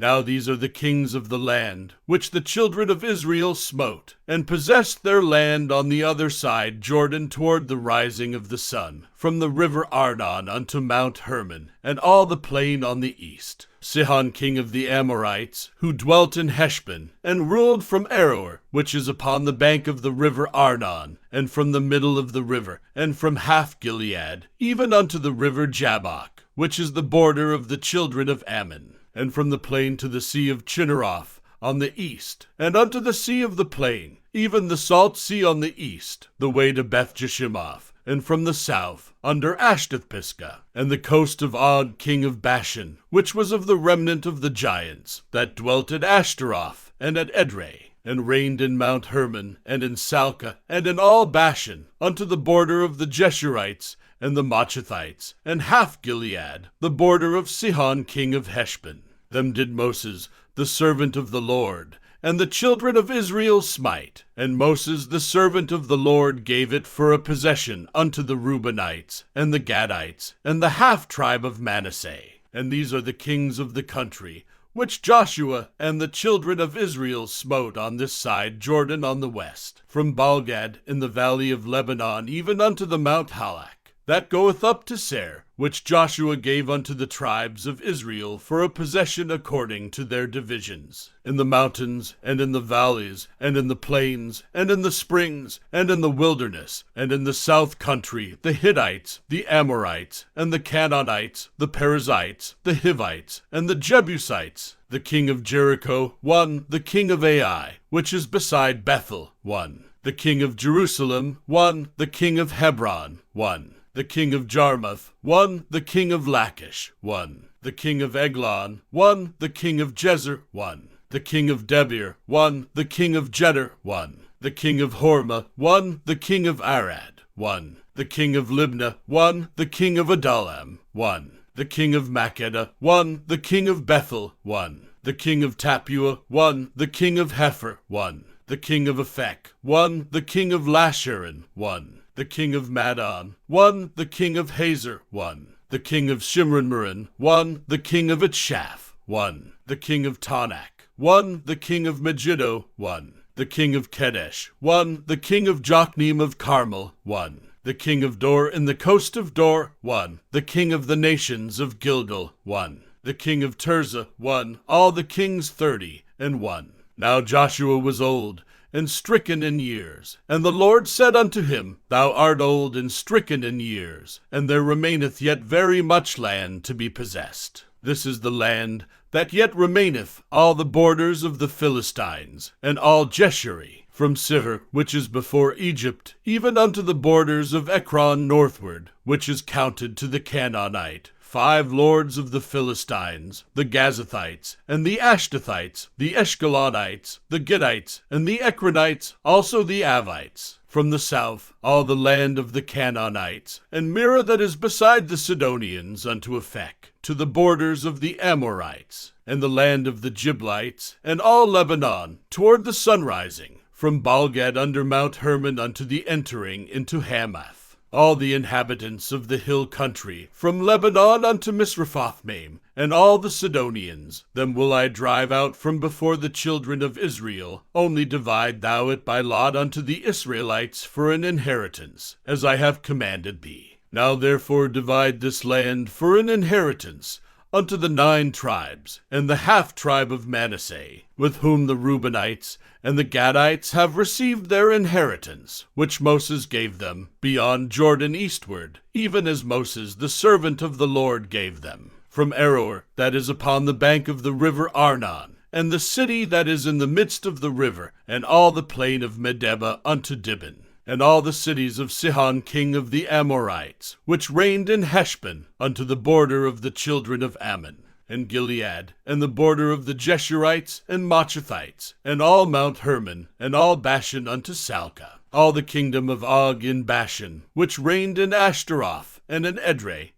Now these are the kings of the land, which the children of Israel smote, and possessed their land on the other side Jordan toward the rising of the sun, from the river Arnon unto Mount Hermon, and all the plain on the east. Sihon king of the Amorites, who dwelt in Heshbon, and ruled from Aroer, which is upon the bank of the river Arnon, and from the middle of the river, and from half Gilead, even unto the river Jabbok, which is the border of the children of Ammon, and from the plain to the sea of Chinneroth on the east, and unto the sea of the plain, even the salt sea on the east, the way to Beth-Jeshimoth, and from the south, under Ashdodpisgah, and the coast of Og king of Bashan, which was of the remnant of the giants, that dwelt at Ashtaroth, and at Edrei, and reigned in Mount Hermon, and in Salcah, and in all Bashan, unto the border of the Jeshurites, and the Machathites, and half Gilead, the border of Sihon king of Heshbon. Them did Moses, the servant of the Lord, and the children of Israel smite. And Moses the servant of the Lord gave it for a possession unto the Reubenites, and the Gadites, and the half-tribe of Manasseh. And these are the kings of the country, which Joshua and the children of Israel smote on this side Jordan on the west, from Baalgad in the valley of Lebanon even unto the Mount Halak, that goeth up to Seir, which Joshua gave unto the tribes of Israel for a possession according to their divisions, in the mountains, and in the valleys, and in the plains, and in the springs, and in the wilderness, and in the south country, the Hittites, the Amorites, and the Canaanites, the Perizzites, the Hivites, and the Jebusites, the king of Jericho, one, the king of Ai, which is beside Bethel, one, the king of Jerusalem, one, the king of Hebron, one, the king of Jarmuth, one, the king of Lachish, one, the king of Eglon, one, the king of Jezer, one, the king of Debir, one, the king of Jeder, one, the king of Hormah, one, the king of Arad, one, the king of Libnah, one, the king of Adullam, one, the king of Makkedah, one, the king of Bethel, one, the king of Tappuah, one, the king of Hepher, one, the king of Aphek, one, the king of Lasharon, one, the king of Madon, one, the king of Hazer, one, the king of Shimronmeron, one, the king of Itshaph, one, the king of Tanakh, one, the king of Megiddo, one, the king of Kedesh, one, the king of Jokneam of Carmel, one, the king of Dor in the coast of Dor, one, the king of the nations of Gilgal, one, the king of Tirzah, one, all the kings 30, Now Joshua was old, and stricken in years. And the Lord said unto him, Thou art old and stricken in years, and there remaineth yet very much land to be possessed. This is the land that yet remaineth, all the borders of the Philistines, and all Jeshuri, from Sihor, which is before Egypt, even unto the borders of Ekron northward, which is counted to the Canaanite. 5 lords of the Philistines, the Gazathites, and the Ashdothites, the Eshkelonites, the Gittites, and the Ekronites, also the Avites. From the south, all the land of the Canaanites, and Mirah that is beside the Sidonians unto Aphek, to the borders of the Amorites, and the land of the Giblites, and all Lebanon, toward the sunrising, from Baalgad under Mount Hermon unto the entering into Hamath. All the inhabitants of the hill country, from Lebanon unto Misrephothmaim, and all the Sidonians, them will I drive out from before the children of Israel. Only divide thou it by lot unto the Israelites for an inheritance, as I have commanded thee. Now therefore divide this land for an inheritance unto the 9 tribes, and the half-tribe of Manasseh, with whom the Reubenites and the Gadites have received their inheritance, which Moses gave them, beyond Jordan eastward, even as Moses the servant of the Lord gave them, from Aroer that is upon the bank of the river Arnon, and the city that is in the midst of the river, and all the plain of Medeba unto Dibon, and all the cities of Sihon king of the Amorites, which reigned in Heshbon, unto the border of the children of Ammon, and Gilead, and the border of the Jeshurites and Machathites, and all Mount Hermon, and all Bashan unto Salcah, all the kingdom of Og in Bashan, which reigned in Ashtaroth and in Edrei,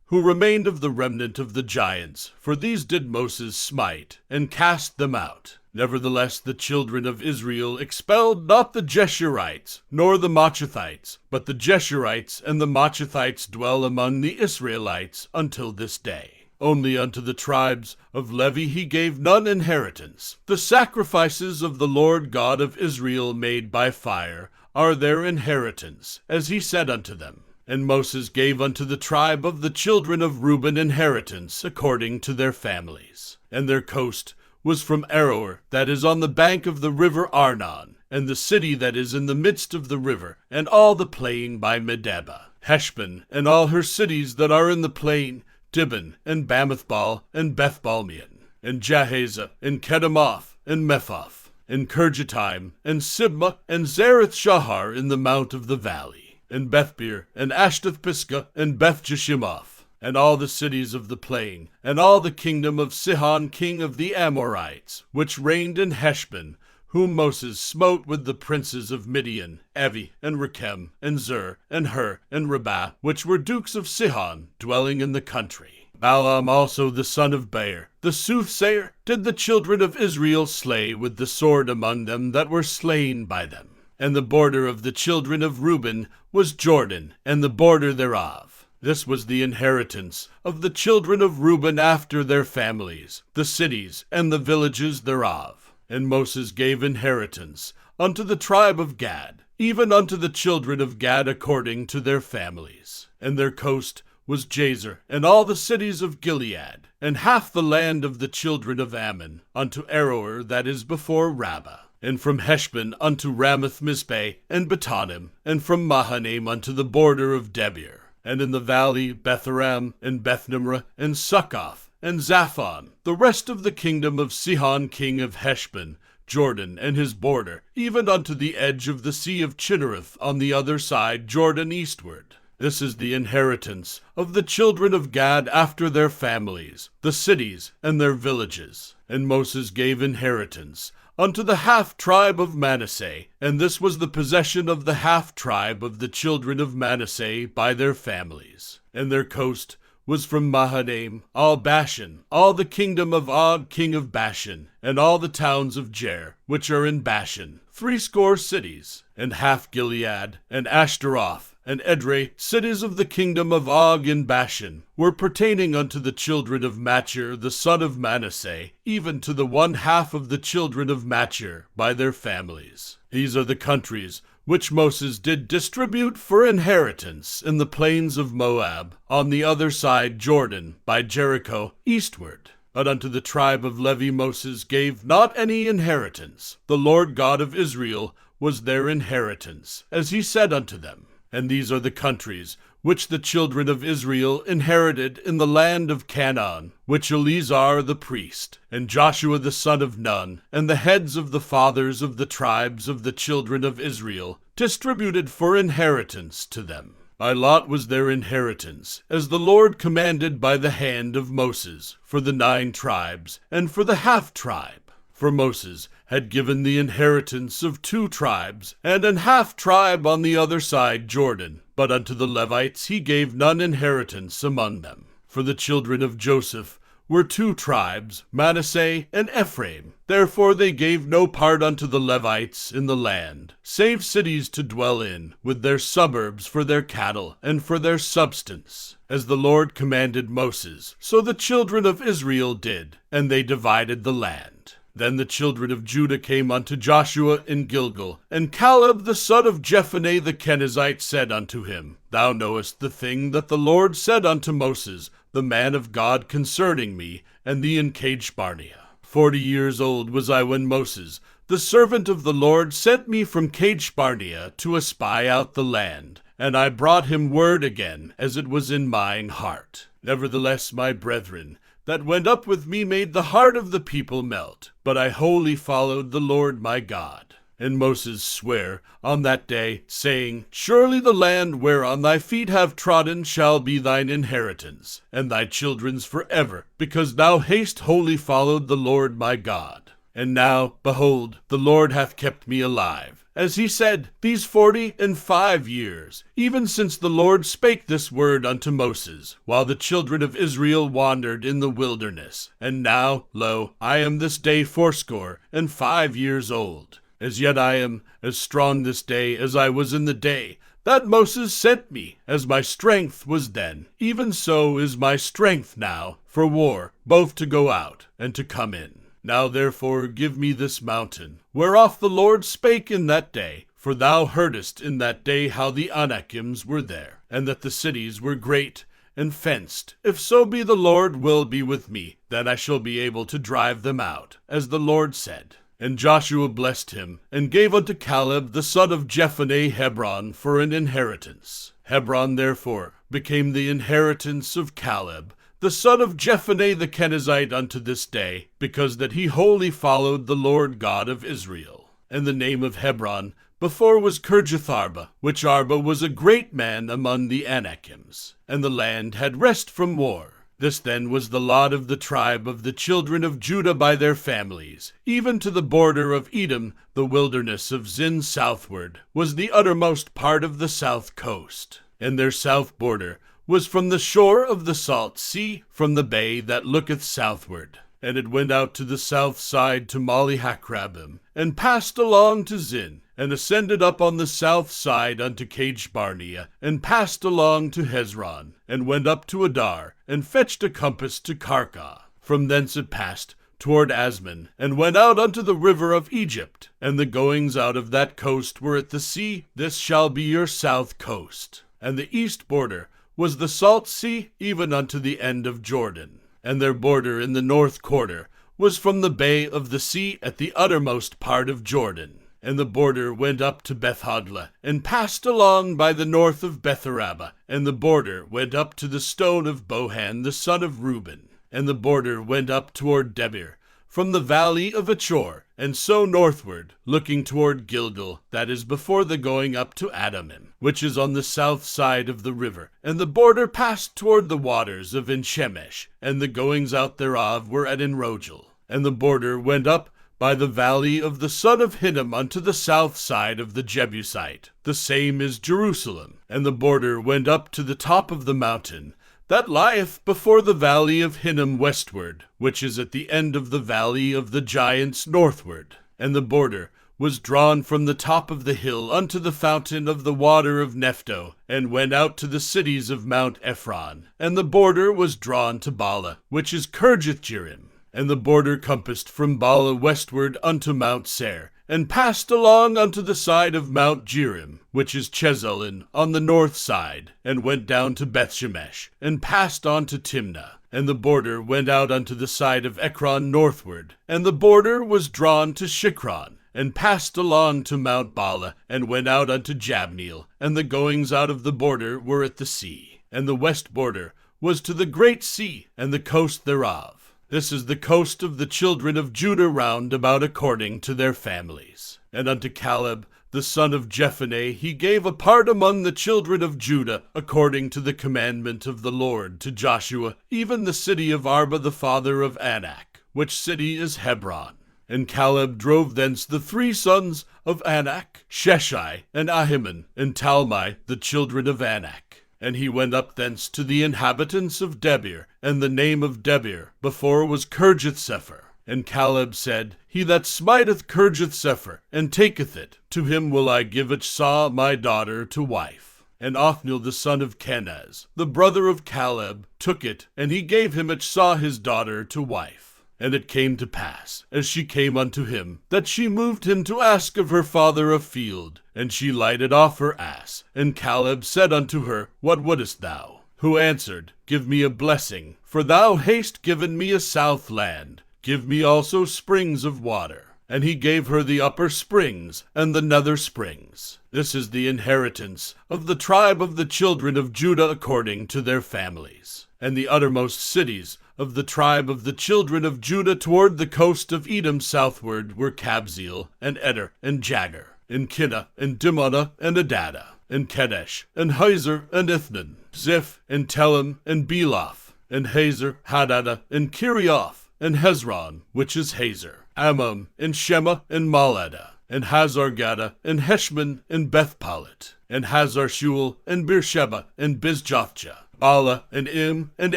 who remained of the remnant of the giants, for these did Moses smite, and cast them out. Nevertheless the children of Israel expelled not the Jeshurites, nor the Machathites, but the Jeshurites and the Machathites dwell among the Israelites until this day. Only unto the tribes of Levi he gave none inheritance. The sacrifices of the Lord God of Israel made by fire are their inheritance, as he said unto them. And Moses gave unto the tribe of the children of Reuben inheritance according to their families. And their coast was from Aroer, that is on the bank of the river Arnon, and the city that is in the midst of the river, and all the plain by Medeba, Heshbon, and all her cities that are in the plain, Dibon, and Bamathbal, and Bethbalmeon, and Jahaza, and Kedemoth, and Mephoth, and Kirjataim, and Sibmah, and Zareth Shahar in the mount of the valley, and Bethbeer, and Ashtath Pisgah, and Beth-Jeshimoth, and all the cities of the plain, and all the kingdom of Sihon king of the Amorites, which reigned in Heshbon, whom Moses smote with the princes of Midian, Evi, and Rechem, and Zur, and Hur, and Rabah, which were dukes of Sihon, dwelling in the country. Balaam also the son of Beor, the soothsayer, did the children of Israel slay with the sword among them that were slain by them. And the border of the children of Reuben was Jordan, and the border thereof. This was the inheritance of the children of Reuben after their families, the cities and the villages thereof. And Moses gave inheritance unto the tribe of Gad, even unto the children of Gad according to their families. And their coast was Jazer, and all the cities of Gilead, and half the land of the children of Ammon, unto Aroer that is before Rabbah. And from Heshbon unto Ramath-Mizpeh, and Betanim, and from Mahanaim unto the border of Debir. And in the valley Betharam, and Bethnimrah, and Succoth, and Zaphon, the rest of the kingdom of Sihon king of Heshbon, Jordan and his border, even unto the edge of the sea of Chinnereth on the other side Jordan eastward. This is the inheritance of the children of Gad after their families, the cities and their villages. And Moses gave inheritance unto the half-tribe of Manasseh, and this was the possession of the half-tribe of the children of Manasseh by their families. And their coast was from Mahanaim, all Bashan, all the kingdom of Og king of Bashan, and all the towns of Jer, which are in Bashan, 80 cities, and half Gilead, and Ashtaroth, and Edrei, cities of the kingdom of Og in Bashan, were pertaining unto the children of Machir the son of Manasseh, even to the 1/2 of the children of Machir by their families. These are the countries which Moses did distribute for inheritance in the plains of Moab, on the other side Jordan, by Jericho, eastward. But unto the tribe of Levi Moses gave not any inheritance. The Lord God of Israel was their inheritance, as he said unto them. And these are the countries which the children of Israel inherited in the land of Canaan, which Eleazar the priest, and Joshua the son of Nun, and the heads of the fathers of the tribes of the children of Israel, distributed for inheritance to them. By lot was their inheritance, as the Lord commanded by the hand of Moses, for the 9 tribes, and for the half-tribe. For Moses had given the inheritance of 2 tribes, and an half-tribe on the other side Jordan. But unto the Levites he gave none inheritance among them. For the children of Joseph were 2 tribes, Manasseh and Ephraim. Therefore they gave no part unto the Levites in the land, save cities to dwell in, with their suburbs for their cattle and for their substance. As the Lord commanded Moses, so the children of Israel did, and they divided the land. Then the children of Judah came unto Joshua in Gilgal, and Caleb the son of Jephunneh the Kenizzite said unto him, Thou knowest the thing that the Lord said unto Moses, the man of God, concerning me, and thee in Kadesh-barnea. 40 years old was I when Moses, the servant of the Lord, sent me from Kadesh-barnea to espy out the land, and I brought him word again, as it was in mine heart. Nevertheless, my brethren, that went up with me made the heart of the people melt, but I wholly followed the Lord my God. And Moses sware on that day, saying, Surely the land whereon thy feet have trodden shall be thine inheritance, and thy children's forever, because thou hast wholly followed the Lord my God. And now, behold, the Lord hath kept me alive, as he said, these 45 years, even since the Lord spake this word unto Moses, while the children of Israel wandered in the wilderness. And now, lo, I am this day 85 years old. As yet I am as strong this day as I was in the day that Moses sent me, as my strength was then, even so is my strength now, for war, both to go out and to come in. Now therefore give me this mountain, whereof the Lord spake in that day, for thou heardest in that day how the Anakims were there, and that the cities were great and fenced. If so be the Lord will be with me, then I shall be able to drive them out, as the Lord said. And Joshua blessed him, and gave unto Caleb the son of Jephunneh Hebron for an inheritance. Hebron therefore became the inheritance of Caleb, the son of Jephunneh the Kenizzite unto this day, because that he wholly followed the Lord God of Israel. And the name of Hebron before was Kirjatharba, which Arba was a great man among the Anakims, and the land had rest from war. This then was the lot of the tribe of the children of Judah by their families, even to the border of Edom, the wilderness of Zin southward, was the uttermost part of the south coast. And their south border was from the shore of the salt sea, from the bay that looketh southward. And it went out to the south side to Mali-Hakrabim, and passed along to Zin, and ascended up on the south side unto Kadesh-barnea, and passed along to Hezron, and went up to Adar, and fetched a compass to Karkah. From thence it passed toward Asmon, and went out unto the river of Egypt, and the goings out of that coast were at the sea. This shall be your south coast. And the east border was the salt sea, even unto the end of Jordan. And their border in the north quarter was from the bay of the sea at the uttermost part of Jordan. And the border went up to Beth-hoglah, and passed along by the north of Betharabah. And the border went up to the stone of Bohan the son of Reuben. And the border went up toward Debir, from the valley of Achor, and so northward, looking toward Gilgal, that is before the going up to Adamim, which is on the south side of the river. And the border passed toward the waters of En-shemesh, and the goings out thereof were at En-rogel. And the border went up by the valley of the son of Hinnom unto the south side of the Jebusite. The same is Jerusalem. And the border went up to the top of the mountain that lieth before the valley of Hinnom westward, which is at the end of the valley of the giants northward. And the border was drawn from the top of the hill unto the fountain of the water of Nephto, and went out to the cities of Mount Ephron. And the border was drawn to Bala, which is Kirjath-jearim. And the border compassed from Bala westward unto Mount Seir, and passed along unto the side of Mount Jearim, which is Chesalon, on the north side, and went down to Bethshemesh, and passed on to Timnah. And the border went out unto the side of Ekron northward, and the border was drawn to Shikron, and passed along to Mount Bala, and went out unto Jabneel, and the goings out of the border were at the sea. And the west border was to the great sea, and the coast thereof. This is the coast of the children of Judah round about according to their families. And unto Caleb, the son of Jephunneh, he gave a part among the children of Judah, according to the commandment of the Lord to Joshua, even the city of Arba the father of Anak, which city is Hebron. And Caleb drove thence the 3 sons of Anak, Sheshai, and Ahiman, and Talmai, the children of Anak. And he went up thence to the inhabitants of Debir, and the name of Debir before was Kirjath-sepher. And Caleb said, He that smiteth Kirjath-sepher, and taketh it, to him will I give Achsah my daughter to wife. And Othniel the son of Kenaz, the brother of Caleb, took it, and he gave him Achsah his daughter to wife. And it came to pass, as she came unto him, that she moved him to ask of her father a field. And she lighted off her ass. And Caleb said unto her, What wouldest thou? Who answered, Give me a blessing, for thou hast given me a south land. Give me also springs of water. And he gave her the upper springs, and the nether springs. This is the inheritance of the tribe of the children of Judah according to their families. And the uttermost cities of the tribe of the children of Judah toward the coast of Edom southward were Kabzeel, and Eder, and Jagur, and Kinnah, and Dimonah, and Adadah, and Kedesh, and Hazor, and Ithnan, Ziph, and Telem, and Beloth, and Hazor, Hadadah, and Kirioth, and Hezron, which is Hazor, Ammon, and Shema, and Maladah, and Hazar-Gadah, and Heshmon, and Bethpalit, and Hazar-Shual, and Beersheba, and Bizjothjah, Bala, and Im, and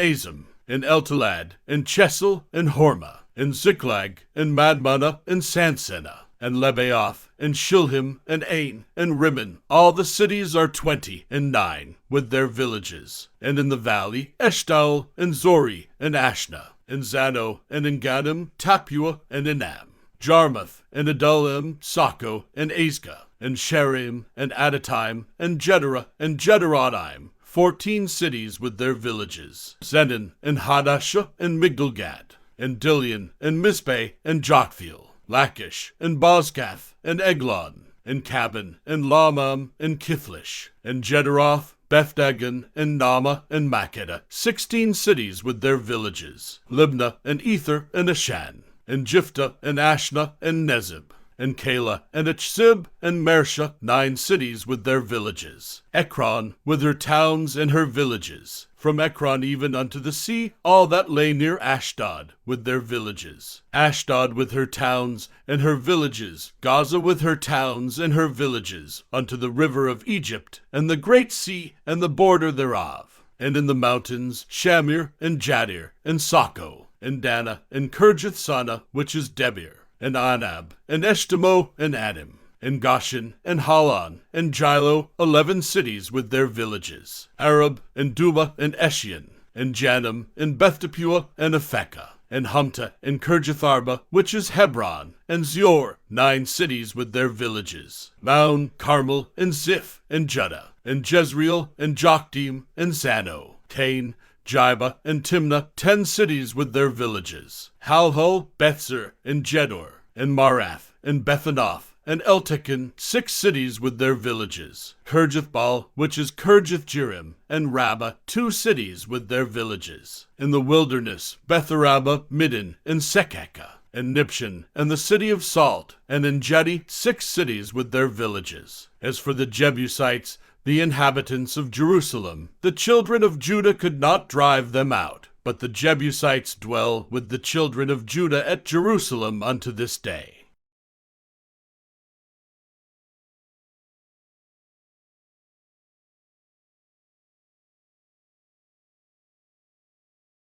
Azim, and Eltalad, and Chesel, and Hormah, and Ziklag, and Madmanah, and Sansannah, and Lebaoth, and Shilhim, and Ain, and Rimmon. All the cities are 29, with their villages. And in the valley, Eshtaol, and Zori, and Ashna, and Zano, and Engannim, Tapua, and Enam, Jarmuth, and Adullam, Sako, and Azekah, and Sharim, and Adataim, and Gederah, and Gederotaim, 14 cities with their villages. Zenon, and Hadashah, and Migdalgad, and Dilion, and Mizpeh, and Joktheel, Lachish, and Bozkath, and Eglon, and Cabin, and Lamam, and Kithlish, and Jederoth, Bethdagon, and Nama, and Makkedah, 16 cities with their villages. Libnah, and Ether, and Ashan, and Jiphthah, and Ashna, and Nezib, and Kala, and Achzib, and Mersha, 9 cities with their villages. Ekron, with her towns and her villages. From Ekron even unto the sea, all that lay near Ashdod, with their villages. Ashdod with her towns and her villages. Gaza with her towns and her villages, unto the river of Egypt, and the great sea, and the border thereof. And in the mountains, Shamir, and Jadir, and Sako, and Dana, and Kirjath-Sana, which is Debir, and Anab, and Eshtemoh, and Adim, and Goshen, and Halan, and Gilo, 11 cities with their villages. Arab, and Duma, and Eshion, and Janam, and Beth-Tapua, and Aphekah, and Humta, and Kirjatharba, which is Hebron, and Zior, 9 cities with their villages. Maon, Carmel, and Ziph, and Judah, and Jezreel, and Jokdeam, and Zano, Cain, Jibah, and Timnah, 10 cities with their villages. Halho, Bethzer, and Jedor, and Marath, and Bethanoth, and Eltekon, 6 cities with their villages. Kirjathbaal, which is Kirjath-Jearim, and Rabbah, 2 cities with their villages. In the wilderness, Betharabah, Middin, and Sekekah, and Nibshan, and the city of Salt, and En-Gedi, 6 cities with their villages. As for the Jebusites, the inhabitants of Jerusalem, the children of Judah could not drive them out, but the Jebusites dwell with the children of Judah at Jerusalem unto this day.